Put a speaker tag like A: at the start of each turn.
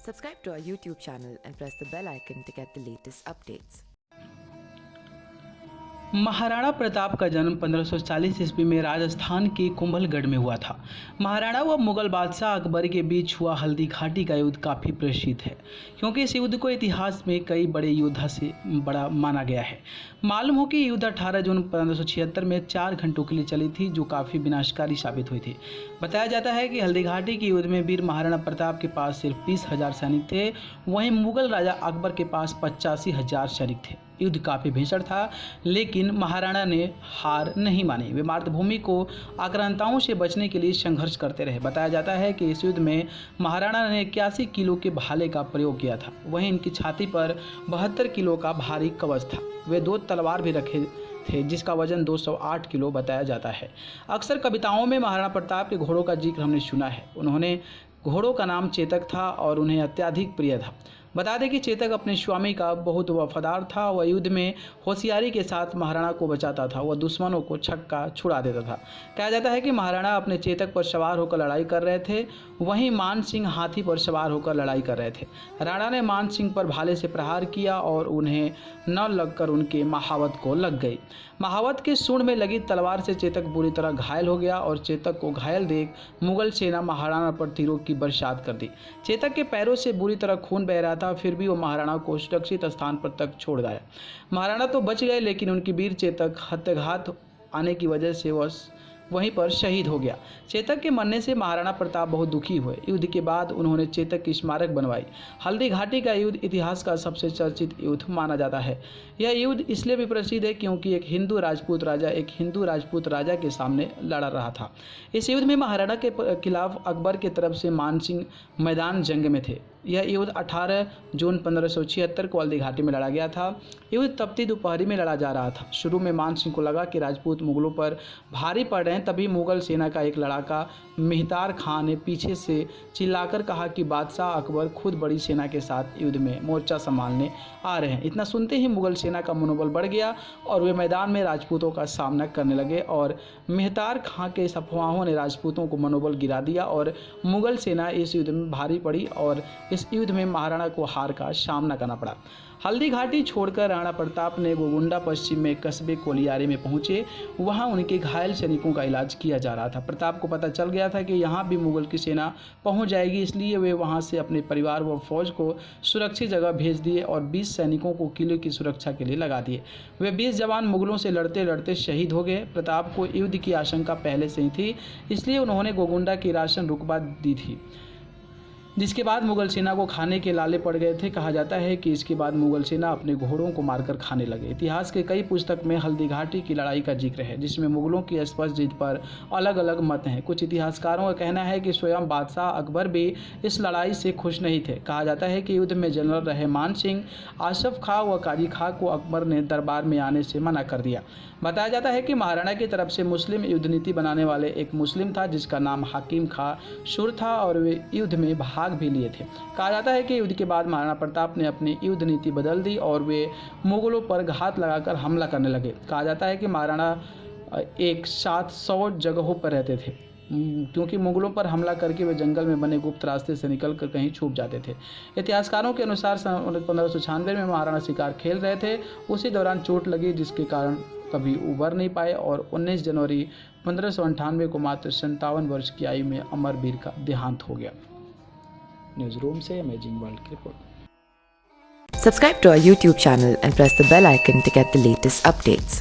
A: Subscribe to our YouTube channel and press the bell icon to get the latest updates.
B: Maharana Pratap का जन्म 1540 ईस्वी में राजस्थान के कुंभलगढ़ में हुआ था। महाराणा व मुगल बादशाह अकबर के बीच हुआ हल्दी घाटी का युद्ध काफ़ी प्रसिद्ध है, क्योंकि इस युद्ध को इतिहास में कई बड़े योद्धा से बड़ा माना गया है। मालूम हो कि युद्ध 18 जून 1576 में 4 घंटों के लिए चली थी, जो काफ़ी विनाशकारी साबित हुई थी। बताया जाता है कि हल्दी घाटी के युद्ध में वीर महाराणा प्रताप के पास सिर्फ 20,000 सैनिक थे, वहीं मुगल राजा अकबर के पास 85,000 सैनिक थे। युद्ध काफ़ी भीषण था, लेकिन महाराणा ने हार नहीं मानी। वे मातृभूमि को आक्रांताओं से बचने के लिए संघर्ष करते रहे। बताया जाता है कि इस युद्ध में महाराणा ने 81 किलो के भाले का प्रयोग किया था। वहीं इनकी छाती पर 72 किलो का भारी कवच था। वे 2 तलवार भी रखे थे, जिसका वजन 208 किलो बताया जाता है। अक्सर कविताओं में महाराणा प्रताप के घोड़ों का जिक्र हमने सुना है। उन्होंने घोड़ों का नाम चेतक था और उन्हें अत्यधिक प्रिय था। बता दें कि चेतक अपने स्वामी का बहुत वफादार था। वह युद्ध में होशियारी के साथ महाराणा को बचाता था। वह दुश्मनों को छक्का छुड़ा देता था। कहा जाता है कि महाराणा अपने चेतक पर सवार होकर लड़ाई कर रहे थे, वहीं मान सिंह हाथी पर सवार होकर लड़ाई कर रहे थे। राणा ने मान सिंह पर भाले से प्रहार किया और उन्हें न लगकर उनके महावत को लग गई। महावत के सूंड में लगी तलवार से चेतक बुरी तरह घायल हो गया और चेतक को घायल देख मुगल सेना महाराणा पर तीरों की बरसात कर दी। चेतक के पैरों से बुरी तरह खून बह रहा था, फिर भी वो महाराणा को सुरक्षित स्थान पर तक छोड़ गया। महाराणा तो बच गए, लेकिन उनकी वीर चेतक हत्याघात आने की वजह से वह वहीं पर शहीद हो गया। चेतक के मरने से महाराणा प्रताप बहुत दुखी हुए। युद्ध के बाद उन्होंने चेतक की स्मारक बनवाई। हल्दी घाटी का युद्ध इतिहास का सबसे चर्चित युद्ध माना जाता है। यह युद्ध इसलिए भी प्रसिद्ध है क्योंकि एक हिंदू राजपूत राजा के सामने लड़ा रहा था। इस युद्ध में महाराणा के खिलाफ अकबर की तरफ से मान सिंह मैदान जंग में थे। यह युद्ध 18 जून 1576 को हल्दी घाटी में लड़ा गया था। युद्ध तपती दोपहरी में लड़ा जा रहा था। शुरू में मान सिंह को लगा कि राजपूत मुगलों पर भारी पड़ रहे हैं। तभी मुगल सेना का एक लड़ाका मेहतार खां ने पीछे से चिल्लाकर कहा कि बादशाह अकबर खुद बड़ी सेना के साथ युद्ध में मोर्चा संभालने आ रहे हैं। इतना सुनते ही मुगल सेना का मनोबल बढ़ गया और वे मैदान में राजपूतों का सामना करने लगे और मेहतार खां के इस अफवाहों ने राजपूतों को मनोबल गिरा दिया और मुगल सेना इस युद्ध में भारी पड़ी और इस युद्ध में महाराणा को हार का सामना करना पड़ा। हल्दी घाटी छोड़कर राणा प्रताप ने गोगुंडा पश्चिम में कस्बे कोलियारे में पहुंचे। वहां उनके घायल सैनिकों का इलाज किया जा रहा था। प्रताप को पता चल गया था कि यहां भी मुगल की सेना पहुंच जाएगी, इसलिए वे वहां से अपने परिवार व फौज को सुरक्षित जगह भेज दिए और 20 सैनिकों को किले की सुरक्षा के लिए लगा दिए। वे 20 जवान मुगलों से लड़ते लड़ते शहीद हो गए। प्रताप को युद्ध की आशंका पहले से ही थी, इसलिए उन्होंने गोगुंडा की राशन रुकवा दी थी, जिसके बाद मुगल सेना को खाने के लाले पड़ गए थे। कहा जाता है कि इसके बाद मुगल सेना अपने घोड़ों को मारकर खाने लगे। इतिहास के कई पुस्तक में हल्दी घाटी की लड़ाई का जिक्र है, जिसमें मुगलों की स्पष्ट जीत पर अलग अलग मत हैं। कुछ इतिहासकारों का कहना है कि स्वयं बादशाह अकबर भी इस लड़ाई से खुश नहीं थे। कहा जाता है कि युद्ध में जनरल रहे मान सिंह, आसफ खां व काजी खां को अकबर ने दरबार में आने से मना कर दिया। बताया जाता है कि महाराणा की तरफ से मुस्लिम युद्ध नीति बनाने वाले एक मुस्लिम था, जिसका नाम हकीम खां शुर था और वे युद्ध में भाग भी लिए थे। कहा जाता है कि युद्ध के बाद महाराणा प्रताप ने अपनी युद्ध नीति बदल दी और वे मुगलों पर घात लगाकर हमला करने लगे। कहा जाता है कि महाराणा एक साथ 100 जगहों पर रहते थे, क्योंकि मुगलों पर हमला करके वे जंगल में बने गुप्त रास्ते से निकलकर कहीं छुप जाते थे। इतिहासकारों के अनुसार सन 1596 में महाराणा शिकार खेल रहे थे। उसी दौरान चोट लगी, जिसके कारण कभी उबर नहीं पाए और 19 जनवरी 1598 को मात्र 57 वर्ष की आयु में अमरवीर का देहांत हो गया। न्यूज़ रूम से अमेजिंग वर्ल्ड की report.
A: Subscribe to our YouTube channel and press the bell icon to get the latest updates.